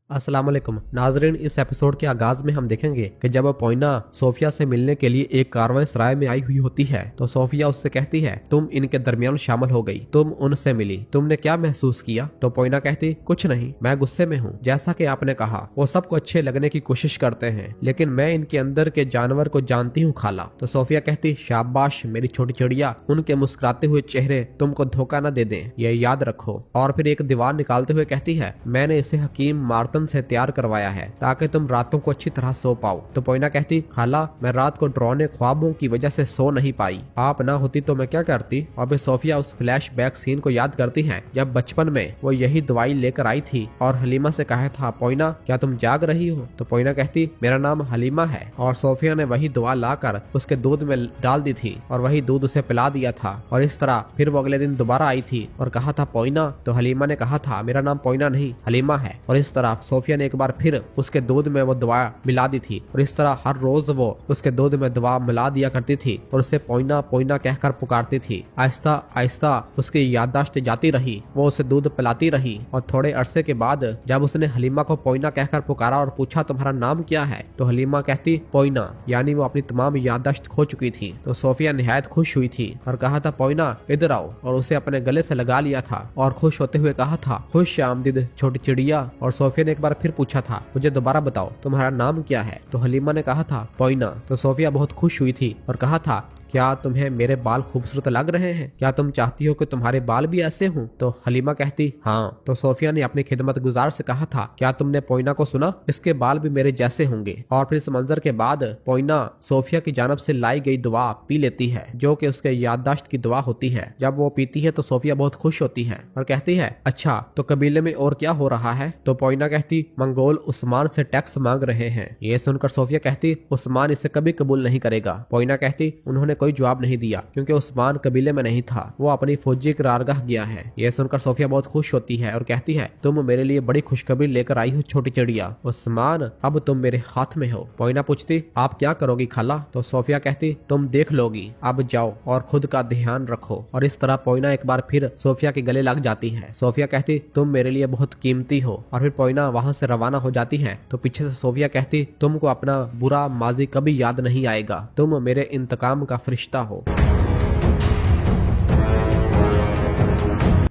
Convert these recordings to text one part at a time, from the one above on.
अस्सलाम वालेकुम नाजरीन। इस एपिसोड के आगाज में हम देखेंगे कि जब पोइना सोफिया से मिलने के लिए एक कारवां सराय में आई हुई होती है तो सोफिया उससे कहती है तुम इनके दरमियान शामिल हो गई, तुम उनसे मिली, तुमने क्या महसूस किया? तो पोइना कहती कुछ नहीं, मैं गुस्से में हूँ। जैसा कि आपने कहा वो सबको अच्छे लगने की कोशिश करते हैं, लेकिन मैं इनके अंदर के जानवर को जानती हूँ खाला। तो सोफिया कहती शाबाश मेरी छोटी चिड़िया, उनके मुस्कुराते हुए चेहरे तुमको धोखा न दे दें, यह याद रखो। और फिर एक दीवार निकालते हुए कहती है मैंने इसे हकीम मार्तन से तैयार करवाया है ताकि तुम रातों को अच्छी तरह सो पाओ। तो पोइना कहती खाला मैं रात को डरावने ख्वाबों की वजह से सो नहीं पाई, आप ना होती तो मैं क्या करती। और फिर सोफिया उस फ्लैशबैक सीन को याद करती है जब बचपन में वो यही दवाई लेकर आई थी और हलीमा से कहा था पोइना क्या तुम जाग रही हो? तो पोइना कहती मेरा नाम हलीमा है। और सोफिया ने वही दवा लाकर उसके दूध में डाल दी थी और वही दूध उसे पिला दिया था। और इस तरह फिर वो अगले दिन दोबारा आई थी और कहा था पोइना, तो हलीमा ने कहा था मेरा नाम पोइना नहीं हलीमा है। और इस तरह सोफिया ने एक बार फिर उसके दूध में वो दवा मिला दी थी और इस तरह हर रोज वो उसके दूध में दवा मिला दिया करती थी और उसे पोइना पोइना कहकर पुकारती थी। आहिस्ता आहिस्ता उसकी याददाश्त जाती रही, वो उसे दूध पिलाती रही और थोड़े अरसे के बाद जब उसने हलीमा को पोइना कहकर पुकारा और पूछा तुम्हारा नाम क्या है, तो हलीमा कहती पोइना, यानी वो अपनी तमाम याददाश्त खो चुकी थी। तो सोफिया निहायत खुश हुई थी और कहा था पोइना इधर आओ, और उसे अपने गले से लगा लिया था और खुश होते हुए कहा था खुश आमदीद छोटी चिड़िया। और सोफिया ने एक बार फिर पूछा था मुझे दोबारा बताओ तुम्हारा नाम क्या है? तो हलीमा ने कहा था पोइना। तो सोफिया बहुत खुश हुई थी और कहा था क्या तुम्हें मेरे बाल खूबसूरत लग रहे हैं? क्या तुम चाहती हो कि तुम्हारे बाल भी ऐसे हों? तो हलीमा कहती हाँ। तो सोफिया ने अपनी खिदमत गुजार से कहा था क्या तुमने पोइना को सुना, इसके बाल भी मेरे जैसे होंगे। और फिर इस मंजर के बाद पोइना सोफिया की जानब से लाई गई दवा पी लेती है जो कि उसके याददाश्त की दवा होती है। जब वो पीती है तो सोफिया बहुत खुश होती है और कहती है अच्छा तो कबीले में और क्या हो रहा है? तो पोइना कहती मंगोल उस्मान से टैक्स मांग रहे हैं। ये सुनकर सोफिया कहती उस्मान इसे कभी कबूल नहीं करेगा। पोइना कहती उन्होंने कोई जवाब नहीं दिया क्योंकि उस्मान कबीले में नहीं था, वो अपनी फौजी करारगाह गया है। यह सुनकर सोफिया बहुत खुश होती है और कहती है तुम मेरे लिए बड़ी खुशखबरी लेकर आई हो छोटी चिड़िया, उस्मान अब तुम मेरे हाथ में हो। पोइना पूछती आप क्या करोगी खाला? तो सोफिया कहती तुम देख लोगी, अब जाओ और खुद का ध्यान रखो। और इस तरह पोइना एक बार फिर सोफिया के गले लग जाती है। सोफिया कहती तुम मेरे लिए बहुत कीमती हो। और फिर पोइना वहां से रवाना हो जाती है तो पीछे से सोफिया कहती तुमको अपना बुरा माजी कभी याद नहीं आएगा, तुम मेरे इंतकाम का फरिश्ता हो।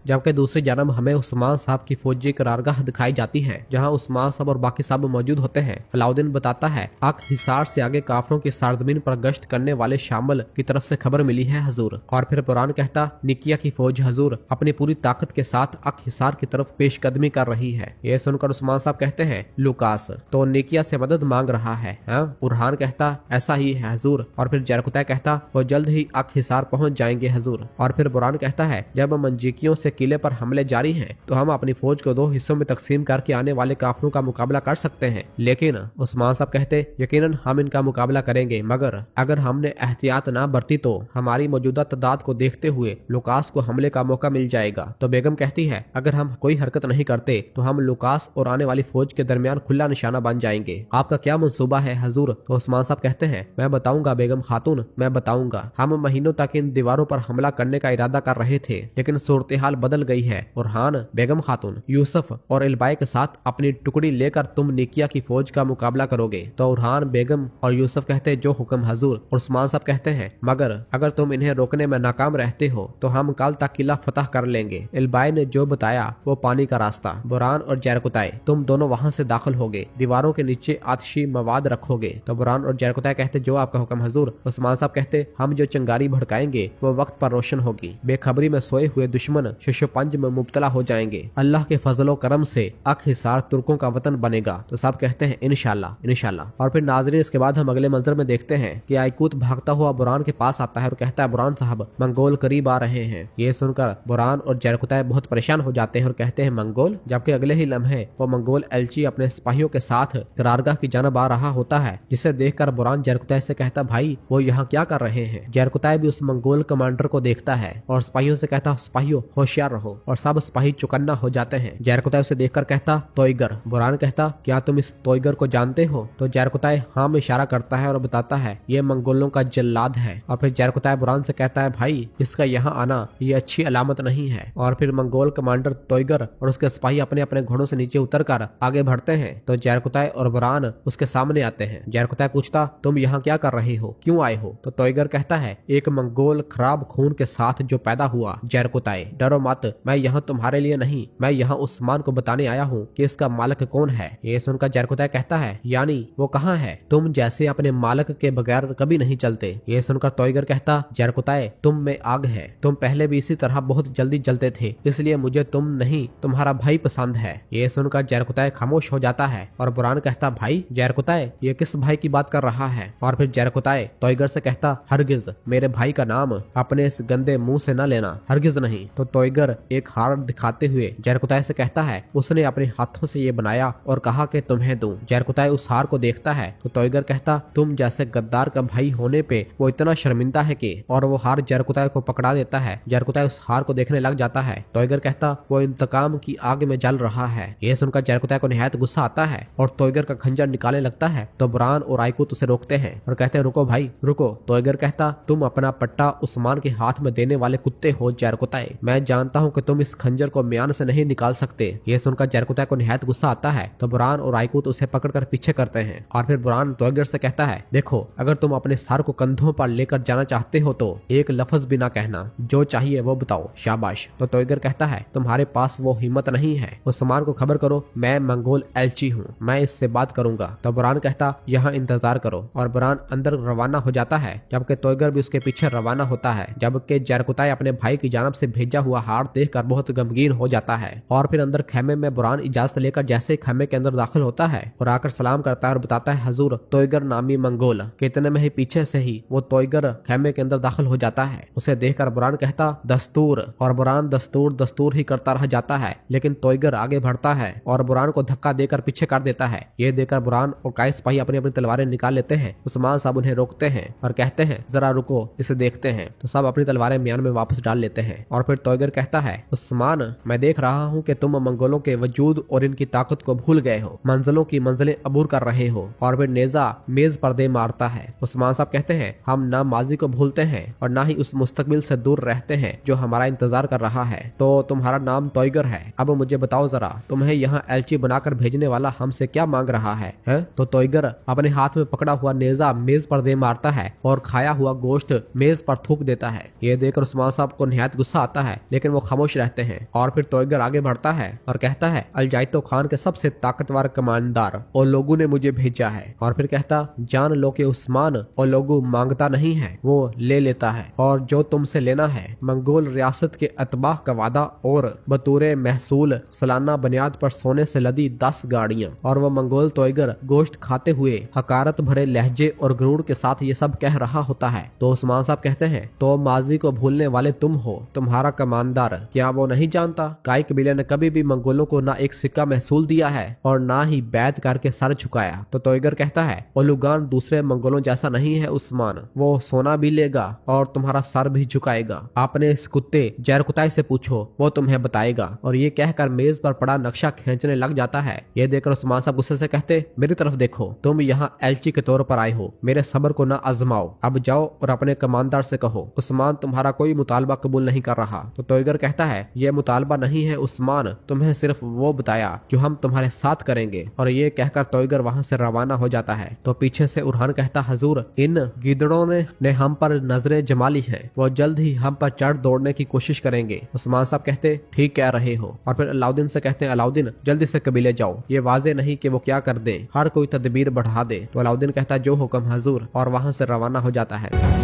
जबकि दूसरी जानब हमें उस्मान साहब की फौजी करारगाह दिखाई जाती है जहां उस्मान साहब और बाकी सब मौजूद होते हैं। अलाउद्दीन बताता है अक हिसार से आगे काफरों की सारजमीन पर गश्त करने वाले शामिल की तरफ से खबर मिली है हजूर। और फिर कुरान कहता निकिया की फौज हजूर अपनी पूरी ताकत के साथ अक हिसार की तरफ पेशकदमी कर रही है। यह सुनकर उस्मान साहब कहते हैं लुकास तो निकिया से मदद मांग रहा है। बुरहान कहता ऐसा ही है हजूर। और फिर जरकुतै कहता वो जल्द ही अक हिसार पहुंच जाएंगे हजूर। और फिर बुरहान कहता है जब मंजीकियों से किले पर हमले जारी हैं तो हम अपनी फौज को दो हिस्सों में तकसीम करके आने वाले काफरों का मुकाबला कर सकते हैं। लेकिन उस्मान साहब कहते यकीनन हम इनका मुकाबला करेंगे, मगर अगर हमने एहतियात ना बरती तो हमारी मौजूदा तादाद को देखते हुए लुकास को हमले का मौका मिल जाएगा। तो बेगम कहती है अगर हम कोई हरकत नहीं करते तो हम लुकास और आने वाली फौज के दरमियान खुला निशाना बन जाएंगे। आपका क्या मंसूबा है हजूर? तो उस्मान साहब कहते हैं मैं बताऊंगा बेगम खातून, मैं बताऊंगा। हम महीनों तक इन दीवारों पर हमला करने का इरादा कर रहे थे लेकिन सूरत हाल बदल गई है। बुरहान बेगम खातून यूसुफ और इलबाई के साथ अपनी टुकड़ी लेकर तुम निकिया की फौज का मुकाबला करोगे। तो बुरहान बेगम और यूसुफ कहते जो हुक्म हजूर। और उस्मान साहब कहते हैं मगर अगर तुम इन्हें रोकने में नाकाम रहते हो तो हम कल तक किला फतह कर लेंगे। इलबाई ने जो बताया वो पानी का रास्ता। बुरहान और जरकुतै तुम दोनों वहां से दाखिल होगे, दीवारों के नीचे आतिशी मवाद रखोगे। तो बुरहान और जरकुतै कहते जो आपका हुक्म हजूर। उस्मान साहब कहते हम जो चिंगारी भड़काएंगे वो वक्त पर रोशन होगी, बेखबरी में सोए हुए दुश्मन शशोपंज में मुब्तला हो जाएंगे। अल्लाह के फजलो करम से अक हिसार तुर्कों का वतन बनेगा। तो सब कहते हैं इंशाल्लाह इंशाल्लाह। और फिर नाजरीन इसके बाद हम अगले मंजर में देखते हैं कि आयकूत भागता हुआ बुरहान के पास आता है और कहता है बुरहान साहब मंगोल करीब आ रहे हैं। ये सुनकर बुरहान और जरकुतै बहुत परेशान हो जाते हैं और कहते हैं मंगोल, जबकि अगले ही लम्हे वो मंगोल एलची अपने सिपाहियों के साथ करारगाह की जानब आ रहा होता है, जिसे देखकर बुरहान जरकुतै से कहता भाई वो यहाँ क्या कर रहे हैं। जरकुतै भी उस मंगोल कमांडर को देखता है और सिपाहियों से कहता सिपाहियों होशियार होशियार रहो। और सब सिपाही चौकन्ना हो जाते हैं। जरकुताई उसे देखकर कहता तोइगर। बुरान कहता क्या तुम इस तोइगर को जानते हो? तो जरकुताई हाँ में इशारा करता है और बताता है ये मंगोलों का जल्लाद है। और फिर जरकुताई बुरान से कहता है भाई इसका यहाँ आना ये अच्छी अलामत नहीं है। और फिर मंगोल कमांडर तोइगर और उसके सिपाही अपने अपने घोड़ों से नीचे उतरकर आगे बढ़ते हैं। तो जरकुताई और बुरान उसके सामने आते हैं। जरकुताई पूछता तुम यहाँ क्या कर रहे हो, क्यों आए हो? तो तोइगर कहता है एक मंगोल खराब खून के साथ जो पैदा हुआ। जरकुताई डरो मत, मैं यहाँ तुम्हारे लिए नहीं, मैं यहाँ उस्मान को बताने आया हूँ कि इसका मालिक कौन है। ये सुनकर जरकुताई कहता है यानी वो कहाँ है? तुम जैसे अपने मालिक के बगैर कभी नहीं चलते। ये सुनकर तोइगर कहता जरकुताई तुम में आग है, तुम पहले भी इसी तरह बहुत जल्दी जलते थे, इसलिए मुझे तुम नहीं तुम्हारा भाई पसंद है। ये सुनकर जरकुताई खामोश हो जाता है और बुरान कहता भाई? जरकुताई ये किस भाई की बात कर रहा है? और फिर जरकुताई तोइगर से कहता हरगिज मेरे भाई का नाम अपने इस गंदे मुंह से न लेना, हरगिज नहीं। तो तोइगर एक हार दिखाते हुए जरकुताई से कहता है उसने अपने हाथों से ये बनाया और कहा कि तुम्हें दूं। जरकुताई उस हार को देखता है तो तोइगर कहता तुम जैसे गद्दार का भाई होने पे वो इतना शर्मिंदा है कि, और वो हार जरकुताई को पकड़ा देता है। जरकुताई उस हार को देखने लग जाता है। तोइगर कहता वो इंतकाम की आग में जल रहा है। ये सुनकर जरकुताई को निहायत गुस्सा आता है और तोइगर का खंजर निकालने लगता है। तो बुरान और आइकुत उसे रोकते हैं और कहते हैं रुको भाई रुको। तोइगर कहता तुम अपना पट्टा उस्मान के हाथ में देने वाले कुत्ते हो जरकुताई, मैं जानता हूँ कि तुम इस खंजर को म्यान से नहीं निकाल सकते। ये सुनकर जरकुताई को निहायत गुस्सा आता है। तो बुरान और आइकुत उसे पकड़कर पीछे करते हैं। और फिर बुरान तोइगर से कहता है देखो अगर तुम अपने सर को कंधों पर लेकर जाना चाहते हो तो एक लफ्ज भी ना कहना, जो चाहिए वो बताओ, शाबाश। तो तोइगर कहता है तुम्हारे पास वो हिम्मत नहीं है, उस्मान को खबर करो मैं मंगोल एलची हूँ, मैं इससे बात करूंगा। तो बुरान कहता यहाँ इंतजार करो। और बुरान अंदर रवाना हो जाता है जबकि तोइगर भी उसके पीछे रवाना होता है। जबकि जरकुताई अपने भाई की जानब से भेजा हुआ हार देखकर बहुत गमगीन हो जाता है। और फिर अंदर खेमे में बुरान इजाजत लेकर जैसे खेमे के अंदर दाखिल होता है और आकर सलाम करता है और बताता है हजूर तोइगर नामी मंगोल। कितने में ही पीछे से ही वो तोइगर खेमे के अंदर दाखिल हो जाता है। उसे देखकर बुरान कहता दस्तूर। और बुरान दस्तूर दस्तूर ही करता रह जाता है, लेकिन तोइगर आगे बढ़ता है और बुरान को धक्का देकर पीछे कर देता है। ये देखकर बुरान और कई सिपाही अपनी अपनी तलवारें निकाल लेते हैं। उस्मान साहब उन्हें रोकते हैं और कहते हैं जरा रुको इसे देखते हैं। तो सब अपनी तलवारें म्यान में वापस डाल लेते हैं। और फिर तोइगर कहता है उस्मान मैं देख रहा हूँ कि तुम मंगोलों के वजूद और इनकी ताकत को भूल गए हो, मंजिलों की मंजिलें अबूर कर रहे हो। और फिर नेजा मेज पर दे मारता है। उस्मान साहब कहते हैं हम ना माजी को भूलते हैं और ना ही उस मुस्तकबिल से दूर रहते हैं जो हमारा इंतजार कर रहा है। तो तुम्हारा नाम तोइगर है, अब मुझे बताओ जरा तुम्हें यहाँ एलची बनाकर भेजने वाला हमसे क्या मांग रहा है? तो तोइगर अपने हाथ में पकड़ा हुआ नेजा मेज पर दे मारता है और खाया हुआ गोश्त मेज पर थूक देता है। ये देखकर उस्मान साहब को निहायत गुस्सा आता है, लेकिन वो खामोश रहते हैं। और फिर तोइगर आगे बढ़ता है और कहता है अलजाइतो खान के सबसे ताकतवर कमांडर और लोगों ने मुझे भेजा है। और फिर कहता जान लो कि उस्मान और लोगों मांगता नहीं है, वो ले लेता है। और जो तुमसे लेना है मंगोल रियासत के अतबाह का वादा और बतूरे महसूल सालाना बुनियाद पर सोने से लदी 10 गाड़ियां। और वो मंगोल तोइगर गोश्त खाते हुए हकारत भरे लहजे और गरूर के साथ ये सब कह रहा होता है। तो उस्मान साहब कहते हैं तो माजी को भूलने वाले तुम हो, तुम्हारा कमांडर क्या वो नहीं जानता? काई कबीले ने कभी भी मंगोलों को ना एक सिक्का महसूल दिया है और ना ही बैत करके सर झुकाया। तो तोइगर कहता है ओलुगान दूसरे मंगोलों जैसा नहीं है उस्मान, वो सोना भी लेगा और तुम्हारा सर भी झुकाएगा। आपने इस कुत्ते जरकुताई से पूछो, वो तुम्हें बताएगा। और ये कहकर मेज पर पड़ा नक्शा खींचने लग जाता है। ये देखकर उस्मान साहब गुस्से से कहते मेरी तरफ देखो, तुम यहाँ एलची के तौर पर आए हो, मेरे सब्र को ना आजमाओ, अब जाओ और अपने कमांडर से कहो उस्मान तुम्हारा कोई मुतालबा कबूल नहीं कर रहा। तो तोइगर कहता है ये मुतालबा नहीं है उस्मान, तुम्हें सिर्फ वो बताया जो हम तुम्हारे साथ करेंगे। और ये कहकर तोइगर वहाँ से रवाना हो जाता है। तो पीछे से उरहान कहता हजूर इन गिदड़ों ने हम पर नजरें जमा ली है, वो जल्द ही हम पर चढ़ दौड़ने की कोशिश करेंगे। उस्मान साहब कहते ठीक कह रहे हो। और फिर अलाउद्दीन से कहते हैं अलाउद्दीन जल्दी से कबीले जाओ, ये वाजे नहीं कि वो क्या कर दे, हर कोई तदबीर बढ़ा दे। तो अलाउद्दीन कहता जो हुक्म हजूर, और वहाँ से रवाना हो जाता है।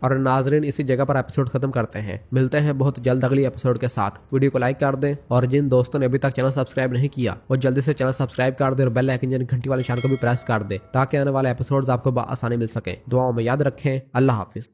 और नाजरीन इसी जगह पर एपिसोड खत्म करते हैं, मिलते हैं बहुत जल्द अगली एपिसोड के साथ। वीडियो को लाइक कर दें और जिन दोस्तों ने अभी तक चैनल सब्सक्राइब नहीं किया वो जल्दी से चैनल सब्सक्राइब कर दें और बेल आइकन यानी घंटी वाले निशान को भी प्रेस कर दें ताकि आने वाले एपिसोड्स आपको आसानी मिल सके। दुआओं में याद रखें। अल्लाह हाफिज।